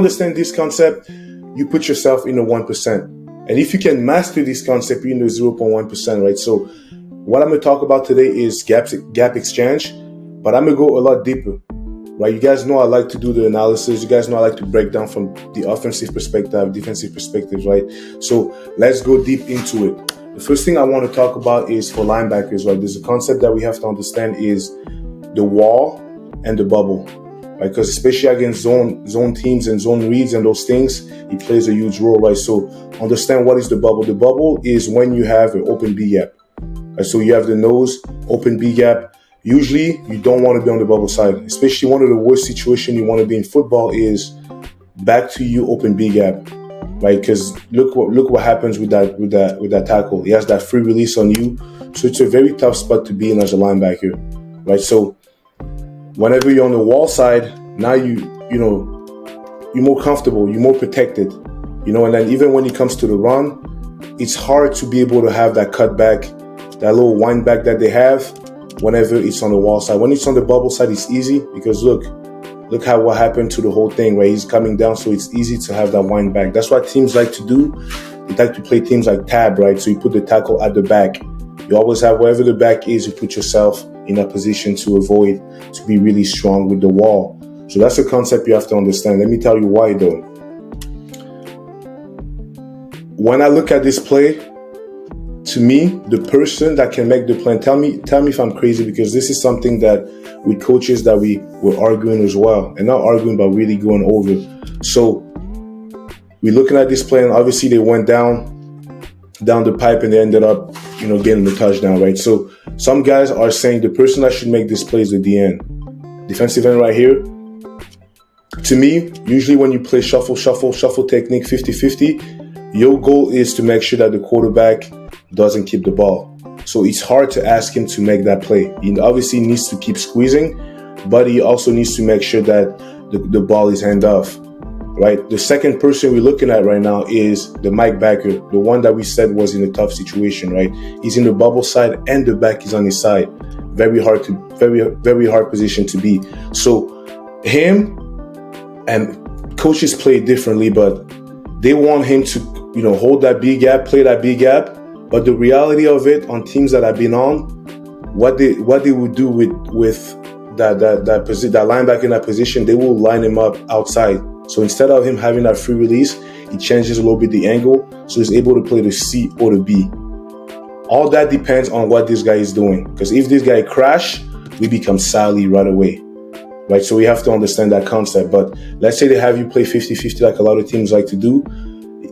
Understand this concept, you put yourself in the 1%. And if you can master this concept, you're in the 0.1%, right? So what I'm going to talk about today is gap exchange, but I'm going to go a lot deeper, right? You guys know I like to do the analysis. You guys know I like to break down from the offensive perspective, defensive perspective, right? So let's go deep into it. The first thing I want to talk about is for linebackers, right? There's a concept that we have to understand is the wall and the bubble, right? Because especially against zone teams and zone reads and those things, it plays a huge role, right? So understand what is the bubble. The bubble is when you have an open B gap. Right? So you have the nose, open B gap. Usually you don't want to be on the bubble side, especially one of the worst situations you want to be in football is back to you, open B gap. Right, because look what happens with that tackle. He has that free release on you, so it's a very tough spot to be in as a linebacker. Right, so whenever you're on the wall side, now you're more comfortable, you're more protected, and then even when it comes to the run, it's hard to be able to have that cutback, that little wind back that they have whenever it's on the wall side. When it's on the bubble side, it's easy because look what happened to the whole thing, right? He's coming down, so it's easy to have that wind back. That's what teams like to do. They like to play teams like tab, right? So you put the tackle at the back. You always have, wherever the back is, you put yourself in a position to avoid, to be really strong with the wall. So that's a concept you have to understand. Let me tell you why, though. When I look at this play, to me, the person that can make the plan, tell me if I'm crazy, because this is something that with coaches that we were arguing as well, and not arguing, but really going over. So we're looking at this play, and obviously they went down the pipe, and they ended up, getting the touchdown, right? So some guys are saying the person that should make this play is the DN, defensive end right here. To me, usually when you play shuffle technique 50-50, your goal is to make sure that the quarterback doesn't keep the ball. So it's hard to ask him to make that play. He obviously needs to keep squeezing, but he also needs to make sure that the ball is hand off, right? The second person we're looking at right now is the Mike Backer, the one that we said was in a tough situation, right? He's in the bubble side and the back is on his side. Very hard position to be. So him and coaches play differently, but they want him to, hold that B gap, play that B gap. But the reality of it on teams that I've been on, what they would do with that linebacker in that position, they will line him up outside. So instead of him having that free release, he changes a little bit the angle, so he's able to play the C or the B. All that depends on what this guy is doing. Because if this guy crash, we become Sally right away. Right? So we have to understand that concept. But let's say they have you play 50-50 like a lot of teams like to do.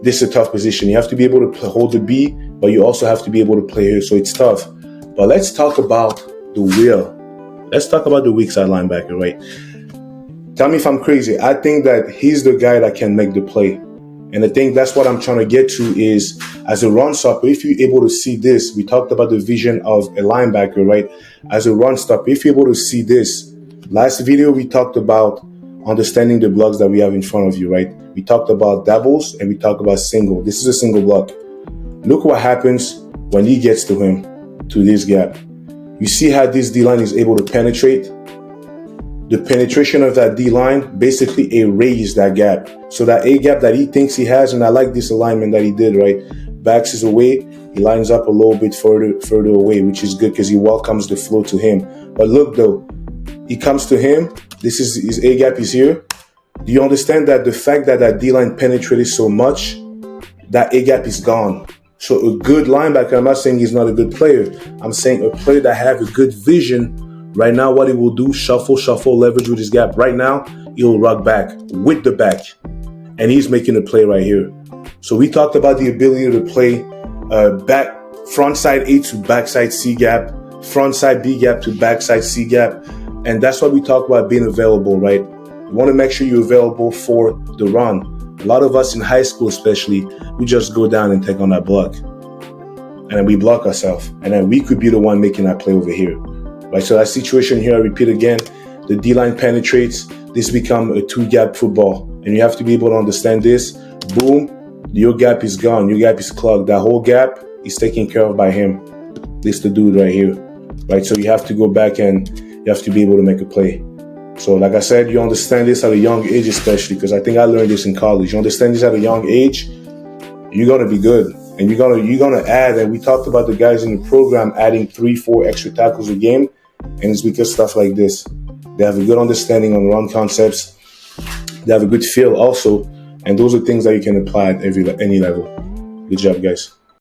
This is a tough position. You have to be able to hold the B, but you also have to be able to play here. So it's tough. But let's talk about the wheel. Let's talk about the weak side linebacker, right? Tell me if I'm crazy. I think that he's the guy that can make the play. And I think that's what I'm trying to get to is, as a run stopper, if you're able to see this, we talked about the vision of a linebacker, right? As a run stopper, if you're able to see this, last video we talked about understanding the blocks that we have in front of you, right? We talked about doubles and we talked about single. This is a single block. Look what happens when he gets to him, to this gap. You see how this D-line is able to penetrate? The penetration of that D-line basically erased that gap. So that A gap that he thinks he has, and I like this alignment that he did, right? Backs is away, he lines up a little bit further away, which is good because he welcomes the flow to him. But look though, he comes to him, this is his A gap is here. Do you understand that the fact that that D-line penetrated so much, that A gap is gone? So a good linebacker, I'm not saying he's not a good player. I'm saying a player that have a good vision. Right now, what he will do, shuffle, leverage with his gap. Right now, he'll rock back with the back. And he's making a play right here. So we talked about the ability to play back front side A to backside C gap, front side B gap to backside C gap. And that's what we talk about being available, right? You want to make sure you're available for the run. A lot of us in high school especially, we just go down and take on that block. And then we block ourselves. And then we could be the one making that play over here. Right? So that situation here, I repeat again, the D-line penetrates. This become a two-gap football. And you have to be able to understand this. Boom, your gap is gone. Your gap is clogged. That whole gap is taken care of by him. This the dude right here. Right? So you have to go back and you have to be able to make a play. So like I said, you understand this at a young age, especially because I think I learned this in college. You understand this at a young age, you're gonna be good, and you're gonna add. And we talked about the guys in the program adding 3-4 extra tackles a game, and it's because stuff like this. They have a good understanding on run concepts. They have a good feel also, and those are things that you can apply at any level. Good job, guys.